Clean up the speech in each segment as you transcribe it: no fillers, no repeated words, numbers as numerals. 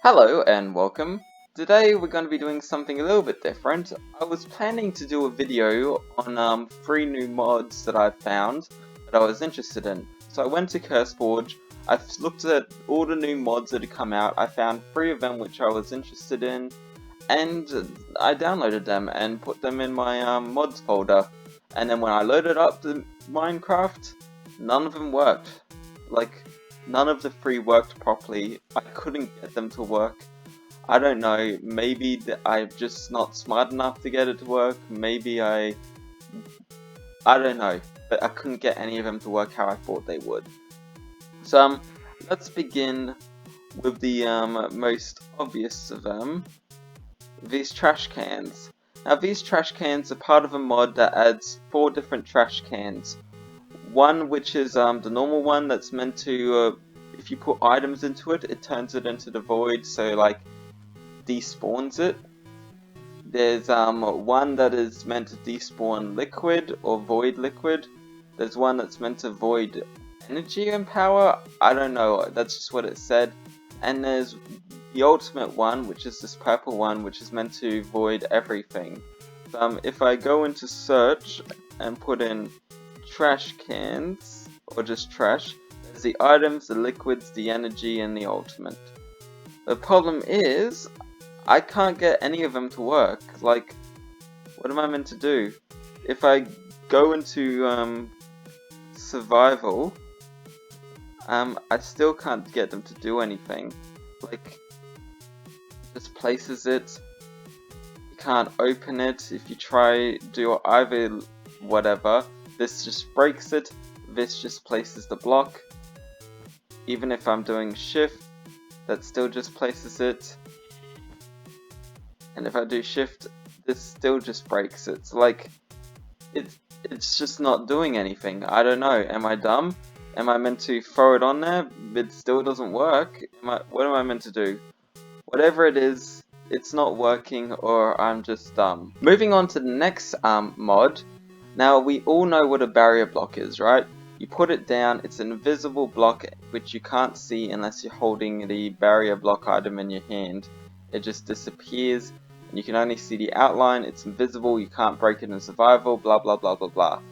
Hello and welcome. Today we're going to be doing something a little bit different. I was planning to do a video on 3 new mods that I've found that I was interested in. So I went to CurseForge, I've looked at all the new mods that had come out, I found 3 of them which I was interested in, and I downloaded them and put them in my mods folder. And then when I loaded up the Minecraft, none of them worked. Like, none of the 3 worked properly. I couldn't get them to work. I don't know, maybe I'm just not smart enough to get it to work. Maybe I don't know, but I couldn't get any of them to work how I thought they would. So let's begin with the most obvious of them. These trash cans. Now these trash cans are part of a mod that adds 4 different trash cans. One which is the normal one that's meant to, if you put items into it, it turns it into the void, so like despawns it. There's one that is meant to despawn liquid or void liquid. There's one that's meant to void energy and power. I don't know, that's just what it said. And there's the ultimate one, which is this purple one, which is meant to void everything. If I go into search and put in trash cans, or just trash, there's the items, the liquids, the energy, and the ultimate. The problem is, I can't get any of them to work. Like, what am I meant to do? If I go into survival, I still can't get them to do anything. Like, just places it. You can't open it. If you try do either whatever, this just breaks it. This just places the block. Even if I'm doing shift, that still just places it. And if I do shift, this still just breaks it. It's like, it's just not doing anything. I don't know. Am I dumb? Am I meant to throw it on there? It still doesn't work. What am I meant to do? Whatever it is, it's not working, or I'm just dumb. Moving on to the next mod. Now we all know what a barrier block is, right? You put it down, it's an invisible block which you can't see unless you're holding the barrier block item in your hand. It just disappears, and you can only see the outline, it's invisible, you can't break it in survival, blah blah blah blah blah.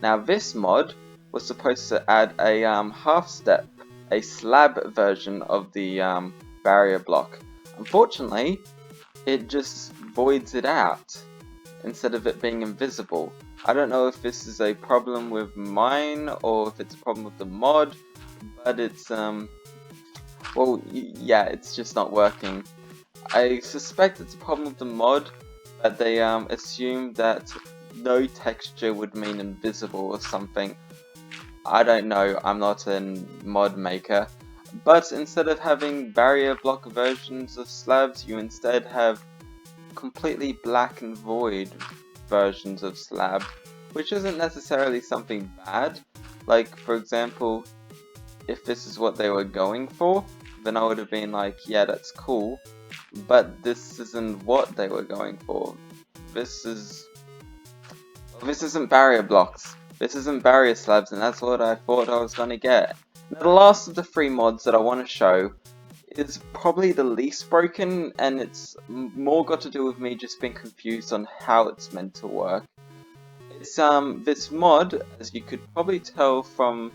Now this mod was supposed to add a half step, a slab version of the barrier block. Unfortunately, it just voids it out instead of it being invisible. I don't know if this is a problem with mine or if it's a problem with the mod, but it's well, yeah, it's just not working. I suspect it's a problem with the mod, but they assumed that no texture would mean invisible or something. I don't know, I'm not a mod maker. But instead of having barrier block versions of slabs, you instead have completely black and void versions of slab, which isn't necessarily something bad. Like, for example, if this is what they were going for, then I would have been like, yeah, that's cool. But this isn't what they were going for. This isn't barrier blocks. This isn't barrier slabs, and that's what I thought I was gonna get. Now, the last of the 3 mods that I want to show is probably the least broken, and it's more got to do with me just being confused on how it's meant to work. It's this mod, as you could probably tell from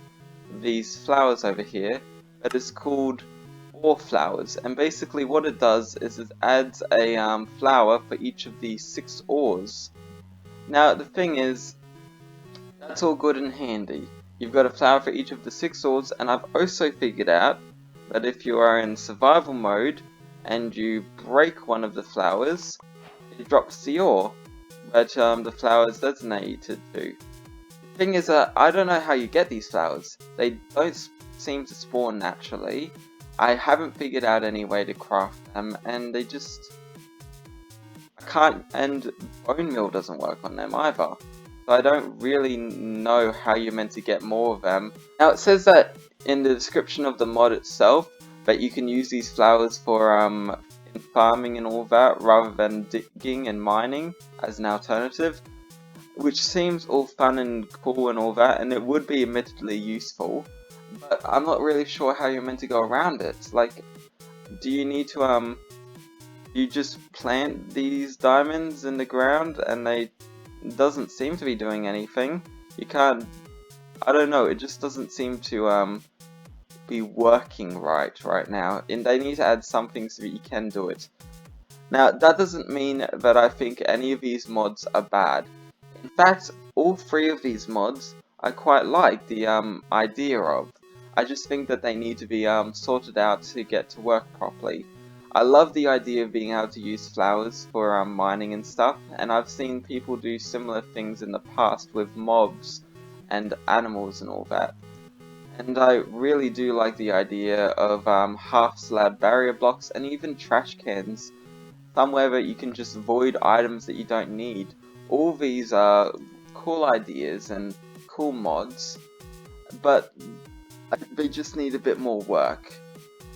these flowers over here, that is called ore flowers, and basically what it does is it adds a flower for each of these 6 ores. Now the thing is, that's all good and handy. You've got a flower for each of the 6 ores, and I've also figured out that if you are in survival mode and you break one of the flowers, it drops the ore that the flower is designated to. The thing is that I don't know how you get these flowers. They don't seem to spawn naturally. I haven't figured out any way to craft them, and they just... I can't, and bone meal doesn't work on them either. So I don't really know how you're meant to get more of them. Now it says that in the description of the mod itself that you can use these flowers for in farming and all that, rather than digging and mining as an alternative, which seems all fun and cool and all that, and it would be admittedly useful, but I'm not really sure how you're meant to go around it. Like, do you need to you just plant these diamonds in the ground and they doesn't seem to be doing anything. You can't, I don't know, it just doesn't seem to be working right now, and they need to add something so that you can do it. Now, that doesn't mean that I think any of these mods are bad. In fact, all three of these mods I quite like the idea of. I just think that they need to be sorted out to get to work properly. I love the idea of being able to use flowers for mining and stuff, and I've seen people do similar things in the past with mobs and animals and all that. And I really do like the idea of half slab barrier blocks and even trash cans, somewhere that you can just void items that you don't need. All these are cool ideas and cool mods, but they just need a bit more work.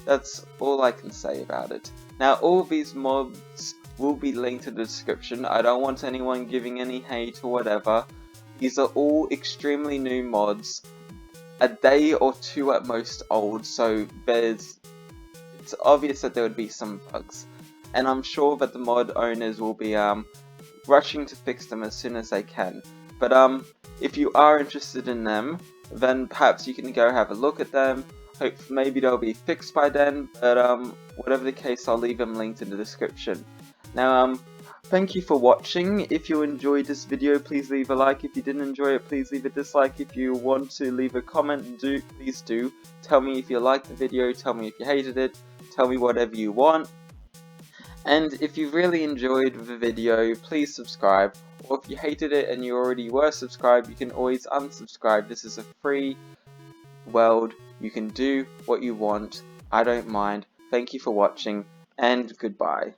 That's all I can say about it. Now, all these mods will be linked in the description. I don't want anyone giving any hate or whatever. These are all extremely new mods, a day or two at most old, so it's obvious that there would be some bugs. And I'm sure that the mod owners will be rushing to fix them as soon as they can. But if you are interested in them, then perhaps you can go have a look at them. Hope maybe they'll be fixed by then, but whatever the case, I'll leave them linked in the description. Now thank you for watching. If you enjoyed this video, please leave a like. If you didn't enjoy it, please leave a dislike. If you want to leave a comment, please do. Tell me if you liked the video, tell me if you hated it, tell me whatever you want. And if you really enjoyed the video, please subscribe. Or if you hated it and you already were subscribed, you can always unsubscribe. This is a free world. You can do what you want. I don't mind. Thank you for watching, and goodbye.